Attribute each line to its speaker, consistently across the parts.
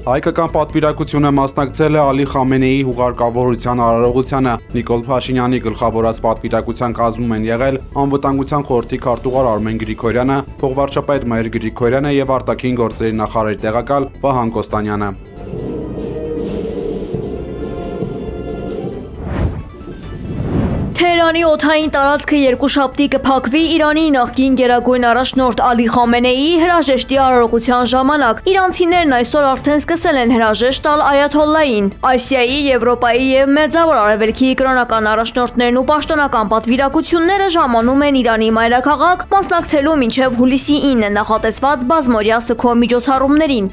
Speaker 1: Հայկական պատվիրակությունը մասնակցել է Ալի Խամենեիի հուղարկավորության արարողությանը։ Նիկոլ Փաշինյանի գլխավորած պատվիրակության կազմում են եղել Անվտանգության խորհրդի քարտուղար Արմեն Գրիգորյանը, փոխվարչապետ Մհեր Գրիգորյանը եւ արտաքին գործերի նախարարի տեղակալ Վահան Կոստանյանը։
Speaker 2: Թեհրանի օդային տարածքը երկուշաբթի կփակվի Իրանի նախկին գերագույն առաջնորդ Ալի Խամենեիի հրաժեշտի արարողության ժամանակ։ Իրանցիներն այսօր արդեն սկսել են հրաժեշտ տալ Այաթոլլային։ Ասիայի, Եվրոպայի եւ Մերձավոր Արևելքի կրոնական առաջնորդներն ու պաշտոնական պատվիրակությունները ժամանում են Իրանի մայրաքաղաք, մասնակցելու մինչև հուլիսի 9 նախատեսված բազմօրյա սգո միջոցառումներին։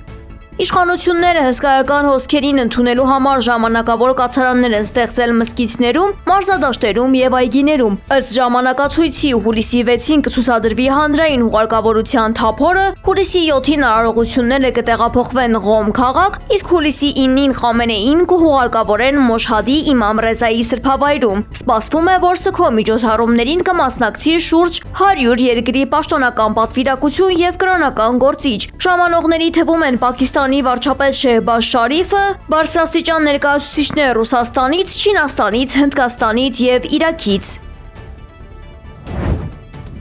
Speaker 2: Իշխանությունները հսկայական հոսքերին ընդունելու համար ժամանակավոր կացարաններ են ստեղծել մզկիթներում, մարզադաշտերում եւ այգիներում։ Ըստ ժամանակացույցի հուլիսի 6-ին կցուցադրվի հանրային հուղարկավորության թափորը, հուլիսի 7-ին արարողությունները կտեղափոխվեն Ղոմ քաղաք, իսկ հուլիսի 9-ին Խամենեին կհուղարկավորեն Մոշհադի Իմամ Ռեզայի սրբավայրում։ Սպասվում է, որ սգո միջոցառումներին կմասնակցի շուրջ 100 երկրի պաշտոնական պատվիրակություն եւ կրոնական գործիչ։ Ժամանողների թվում են Պակիստանի վարչապետ Շեհբազ Շարիֆը, բարձրաստիճան ներկայացուցիչներ Ռուսաստանից, Չինաստանից, Հնդկաստանից եւ Իրաքից։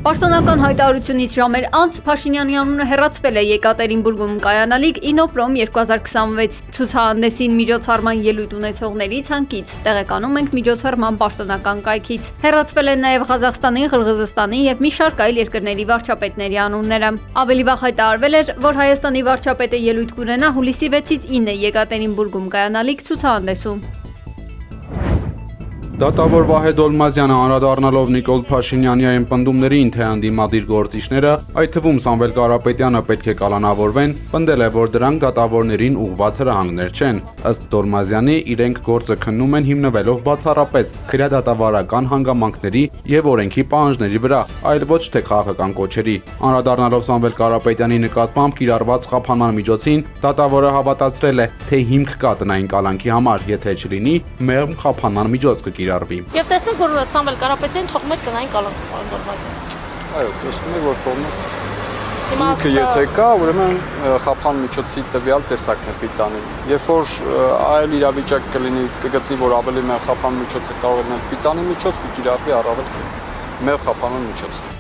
Speaker 2: Պաշտոնական հայտարարությունից ժամեր անց Փաշինյանի անունը հեռացվել է Եկատերինբուրգում կայանալիք Ինոպրոմ 2026 ցուցահանդեսին միջոցառման ելույթ ունեցողների ցանկից։ Տեղեկանում ենք միջոցառման պաշտոնական կայքից։ Հեռացվել են նաև Ղազախստանի, Ղրղզստանի եւ մի շարք այլ երկրների վարչապետների անունները։ Ավելի վաղ հայտարարվել էր, որ Հայաստանի վարչապետը ելույթ կունենա հուլիսի 6-ից 9 Եկատերինբուրգում կայանալիք ցուցահանդեսում։
Speaker 1: Դատավոր Վահե Դոլմազյանը անդրադառնալով Նիկոլ Փաշինյանի այն պնդումներին, թե ընդդիմադիր գործիչները, այդ թվում Սամվել Կարապետյանը պետք է կալանավորվեն, պնդել է, որ դրանք դատավորներին ուղղված հրահանգներ չեն։ Ըստ Դոլմազյանի, իրենք գործը քննում են հիմնվելով բացառապես քրեադատավարական հանգամանքների եւ օրենքի պահանջների վրա, այլ ոչ թե քաղաքական կոչերի։ Անդրադառնալով Սամվել Կարապետյանի նկատմամբ կիրառված խափանման միջոցին, դատավորը հավատացրել է, թե հիմք կա տնային կալանքի համար, եթե չլինի, մեղմ խափանման միջոց կիրառվի։
Speaker 3: Եվ տեսնում եք, որ Սամվել Կարապետյանը թողնում է տնային կալանք, պարոն Դոլմազյան։
Speaker 4: Այո, տեսնում եք, որ թողնում է։ Հիմքը եթե կա, ուրեմն խափան միջոցի տվյալ տեսակն է պիտանի։ Երբ որ այլ իրավիճակ կլինի, կգտնի, որ ավելի մեր խափան միջոցը կարող է լինել պիտանի միջոց, կկիրառվի առավել մեր խափանման միջոցը։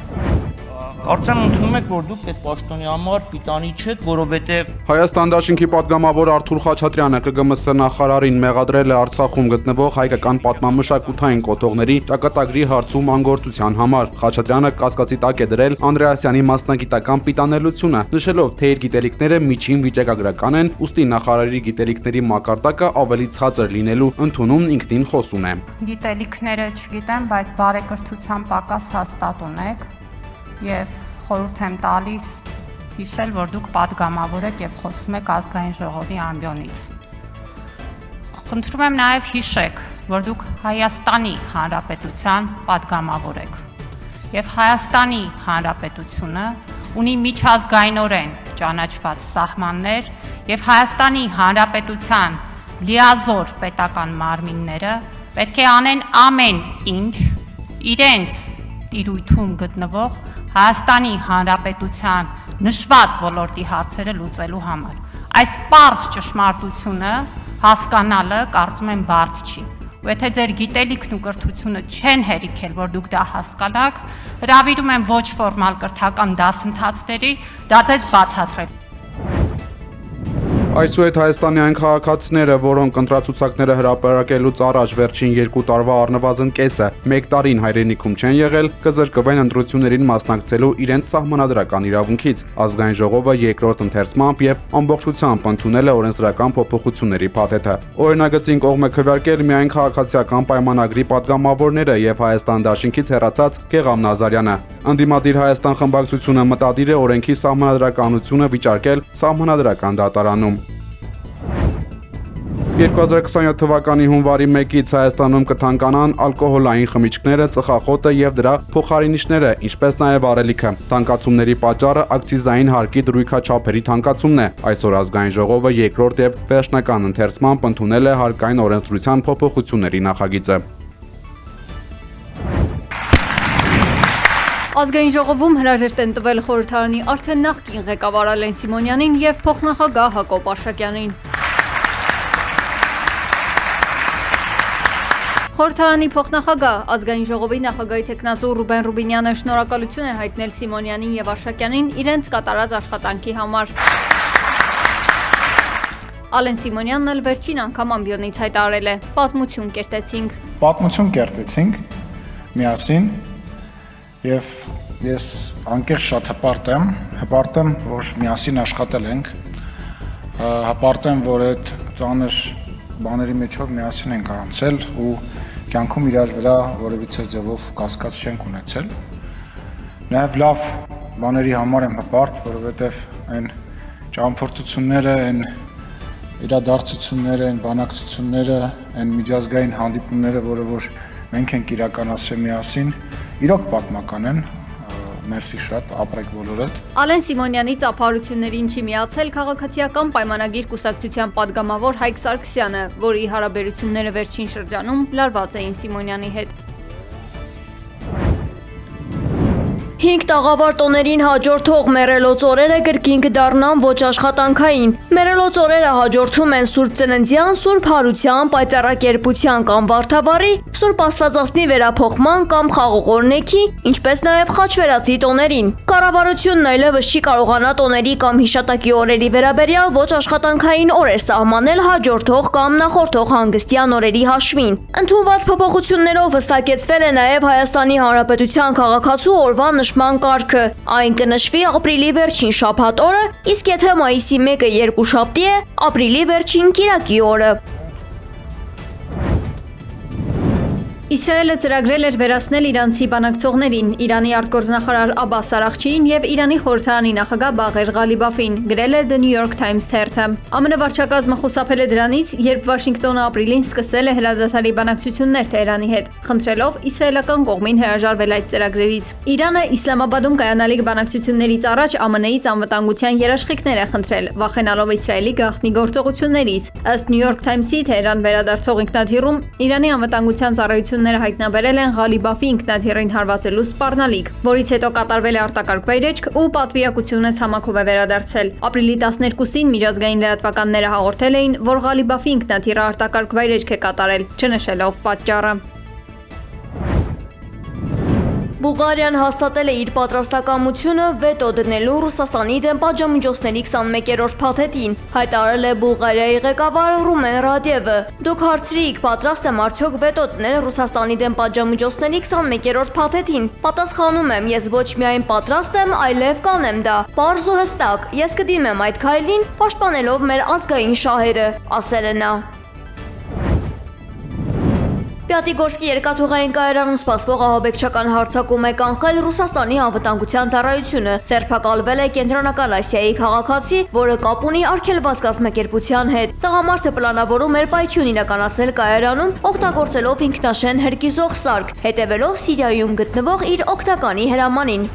Speaker 5: Արդեն ընդունում եք, որ դուք այս պաշտոնի համար պիտանի չեք, որովհետև
Speaker 1: Հայաստան դաշինքի պատգամավոր Արթուր Խաչատրյանը ԿԳՄՍ նախարարին մեղադրել է Արցախում գտնվող հայկական պատմամշակութային կոթողների ճակատագրի հարցում անգործության համար։ Խաչատրյանը կասկածի տակ է դրել Անդրեասյանի մասնագիտական պիտանելությունը, նշելով, թե իր գիտելիքները միջին վիճակագրական են, ուստի նախարարի գիտելիքների մակարդակը ավելի ցածր լինելու ընդունումն ինքնին խոսուն է։
Speaker 6: Գիտելիքները չգիտեմ, բայց բարեկրթության պակաս հաստատ ունեք։ Եվ խորհուրդ եմ տալիս հիշել, որ դուք պատգամավոր եք եւ խոսում եք ազգային ժողովի ամբիոնից։ Խնդրում եմ նաեւ հիշեք, որ դուք Հայաստանի Հանրապետության պատգամավոր եք։ Եվ Հայաստանի Հանրապետությունը ունի միջազգայինորեն ճանաչված սահմաններ եւ Հայաստանի Հանրապետության լիազոր պետական մարմինները պետք է անեն ամեն ինչ իրենց տիրույթում գտնվող Հայաստանի Հանրապետության նշված ոլորտի հարցերը լուծելու համար։ Այս պարզ ճշմարտությունը հասկանալը կարծում եմ բարդ չի։ Ու եթե ձեր գիտելիքն ու կրթությունը չեն հերիքել, որ դուք դա հասկանաք, հրավիրում եմ ոչ ֆորմալ կրթական դասընթացների, դա ձեզ բացատրել։
Speaker 1: Այսուհետ Հայաստանի այն քաղաքացիները, որոնք ընտրացուցակները հրապարակելուց առաջ վերջին 2 տարվա առնվազն կեսը 1 տարին հայրենիքում չեն եղել, կզրկվեն ընտրություններին մասնակցելու իրենց սահմանադրական իրավունքից։ Ազգային ժողովը երկրորդ ընթերցմամբ եւ ամբողջությամբ ընդունել է օրենսդրական փոփոխությունների փաթեթը։ Օրինագծին կողմ է քվեարկել միայն քաղաքացիական պայմանագրի падգամավորները եւ Հայաստան դաշինքից հեռացած Գեգամ Նազարյանը։ Ընդդիմադիր Հայաստան խմբակցությունը մտադիր է օրենքի սահմանադրականությունը վիճարկել սահմանադրական դատարանում։ 2027 թվականի հունվարի 1-ից Հայաստանում կթանկանան ալկոհոլային խմիչքները, ծխախոտը եւ դրա փոխարինիչները, ինչպես նաեւ առելիքը։ Թանկացումների պատճառը ակցիզային հարկի դրույքաչափերի թանկացումն է։ Այսօր ազգային ժողովը երկրորդ եւ վերջնական ընթերցմամբ ընդունել է հարկային օրենսդրության փոփոխությունների նախագիծը։
Speaker 2: Ազգային ժողովում հրաժեշտ են տվել խորհրդարանի արդեն նախկին ղեկավար Ալեն Սիմոնյանին եւ փոխնախագահ Հակոբ Արշակյանին։
Speaker 7: Խորհրդարանի փոխնախագահ ազգային ժողովի նախագահի տեխնացու Ռուբեն Ռուբինյանը շնորհակալություն է հայտնել Սիմոնյանին եւ Արշակյանին իրենց կատարած աշխատանքի համար։ Ալեն Սիմոնյանն էլ վերջին անգամ ամբիոնից հայտարարել է. «Պատմություն կերտեցինք»։
Speaker 8: Պատմություն կերտեցինք միասին եւ ես անկեղծ շատ հպարտ եմ, որ միասին աշխատել ենք, հպարտ եմ, որ այդ ծանր բաների մեջով միասին ենք անցել ու կյանքում իրար վրա որևիցե ձևով կասկած չենք ունեցել։ Նաև լավ բաների համար եմ հպարտ, որովհետև այն ճամփորդությունները, այն իրադարձությունները, այն բանակցությունները, այն միջազգային հանդիպումները, որը որ մենք ենք իրականացրել միասին, իրոք պատմական են։ Մերսի շատ, ապրեք բոլորդ։
Speaker 7: Ալեն Սիմոնյանի ծափարություններին չի միացել քաղաքացիական պայմանագիր կուսակցության падգամավոր Հայկ Սարգսյանը, որի հարաբերությունները վերջին շրջանում լարված էին Սիմոնյանի հետ։
Speaker 2: 5 տաղավար տոներին հաջորդող մեռելոց օրերը կրկին կդառնան ոչ աշխատանքային։ Մեռելոց օրերը հաջորդում են Սուրբ Ծննդյան, Սուրբ Հարության, Պայծառակերպության կամ Վարդաբառի, Սուրբ Աստվածածնի վերափոխման կամ Խաղողորնեքի, ինչպես նաև խաչվերածի տոներին։ Կառավարությունն այլևս չի կարողանա տոների կամ հիշատակի օրերի վերաբերյալ ոչ աշխատանքային օրեր սահմանել հաջորդող կամ նախորդող հանգստյան օրերի հաշվին։ Ընդունված փոփոխություններով հստակեցվել է նաև Հայաստանի Հանրապետության քաղաքացու օրվա նշման կարգը։ Այն կնշվի ապրիլի վերջին շաբաթ օրը, իսկ եթե մայիսի 1-ը երկուշաբթի է, ապրիլի վերջին կիրակի օրը։
Speaker 7: Իսրայելը ծրագրել էր վերացնել իրանցի բանակցողներին, Իրանի արտգործնախարար Աբբաս Արաղչիին եւ Իրանի խորհրդարանի նախագահ Բաղեր Ղալիբաֆին, գրել է The New York Times թերթը։ ԱՄՆ վարչակազմը խուսափել է դրանից, երբ Վաշինգտոնը ապրիլին սկսել է հրադադարի բանակցություններ Թեհրանի հետ, խնդրելով իսրայելական կողմին հրաժարվել այդ ծրագրերից։ Իրանը Իսլամաբադում կայանալիք բանակցություններից առաջ ԱՄՆ-ից անվտանգության երաշխիքներ է խնդրել, վախենալով Իսրայելի գաղտնի գործողություններից։ Ըստ New York Times-ի Թեհրան վերադարձող ինքնաթիռում Իրանի անվտանգության ծառայությունները հայտնաբերել են Ղալիբաֆի ինքնաթիռին հարվածելու սպառնալիք, որից հետո կատարվել է արտակարգ վայրեջք ու պատվիրակությունը ցամաքով է վերադարձել։ Ապրիլի 12-ին միջազգային լրատվականները հաղորդել էին, որ Ղալիբաֆի ինքնաթիռը արտակարգ վայրեջք է կատարել, չնշելով պատճառը։
Speaker 2: Բուլղարիան հաստատել է իր պատրաստակամությունը վետո դնելու Ռուսաստանի դեմ պատժամիջոցների 21-րդ փաթեթին, հայտարարել է Բուլղարիայի ղեկավար Ռումեն Ռադևը։ Դուք հարցրիք, պատրաստ եմ արդյոք վետո դնել Ռուսաստանի դեմ պատժամիջոցների 21-րդ փաթեթին։ Պատասխանում եմ, ես ոչ միայն պատրաստ եմ, այլև կանեմ դա։ Պարզ ու հստակ, ես կդիմեմ այդ քայլին, պաշտպանելով մեր ազգային շահերը, ասել է նա։ Պյատիգորսկի երկաթուղային կայարանում սպասվող ահաբեկչական հարձակում է կանխել Ռուսաստանի անվտանգության ծառայությունը։ Ձերբակալվել է Կենտրոնական Ասիայի քաղաքացի, որը կապ ունի արգելված կազմակերպության հետ։ Տղամարդը պլանավորում էր պայթյուն իրականացնել կայարանում, օգտագործելով ինքնաշեն հրկիզող սարք, հետևելով Սիրիայում գտնվող իր օգնականի հրամանին։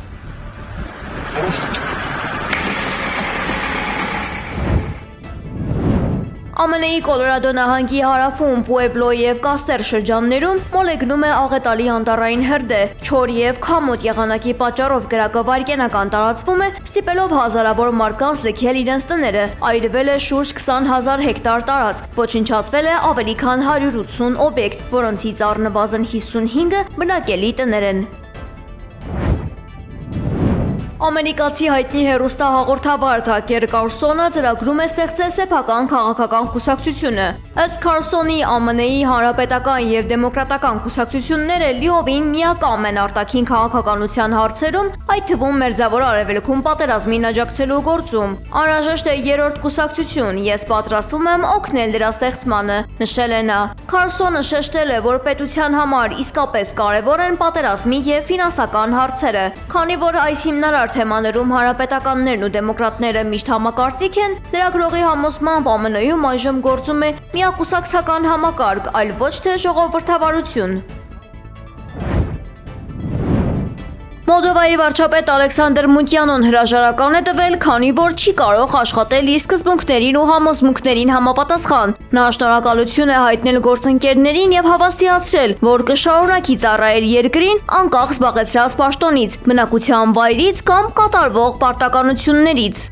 Speaker 2: ԱՄՆ-ի Կոլորադո նահանգի հարավում Պուեբլո եւ Կաստեր շրջաններում մոլեգնում է աղետալի անտառային հրդեհ, չոր եւ քամոտ եղանակի պատճառով գրակավայրկենական տարածվում է, ստիպելով հազարավոր մարդկանց լքել իրենց տները, այրվել է շուրջ 20,000 հեկտար տարածք, ոչնչացվել է ավելի քան 180 օբյեկտ, որոնցից առնվազն 55-ը բնակելի տներ են։ Ամերիկացի հայտնի հեռուստահաղորդավար Թաքեր Կարլսոնը ծրագրում է ստեղծել սեփական քաղաքական կուսակցությունը։ Ըստ Քարլսոնի ԱՄՆ-ի հանրապետական եւ դեմոկրատական կուսակցությունները լիովին միակամ են արտաքին քաղաքականության հարցերում, այդ թվում Մերձավոր Արևելքում պատերազմին աջակցելու գործում։ Անհրաժեշտ է երրորդ կուսակցություն, ես պատրաստվում եմ օգնել դրա ստեղծմանը, նշել է նա։ Քարլսոնը շեշտել է, որ պետության համար իսկապես կարևոր են պատերազմի եւ ֆինանսական հարցերը, քանի որ այս հիմնարար թեմաներում հանրապետականներն ու դեմոկրատները միշտ համակարծիք են, լրագրողի համոզմամբ ԱՄՆ-ում այժմ գործում է միակուսակցական համակարգ, այլ ոչ թե ժողովրդավարություն։ Մոլդովայի վարչապետ Ալեքսանդր Մունտյանոն հրաժարական է տվել, քանի որ չի կարող աշխատել իր սկզբունքներին ու համոզմունքներին համապատասխան։ Նա շնորհակալություն է հայտնել գործընկերներին եւ հավաստիացրել, որ կշարունակի ծառայել երկրին անկախ զբաղեցրած պաշտոնից, բնակության վայրից կամ կատարվող պարտականություններից։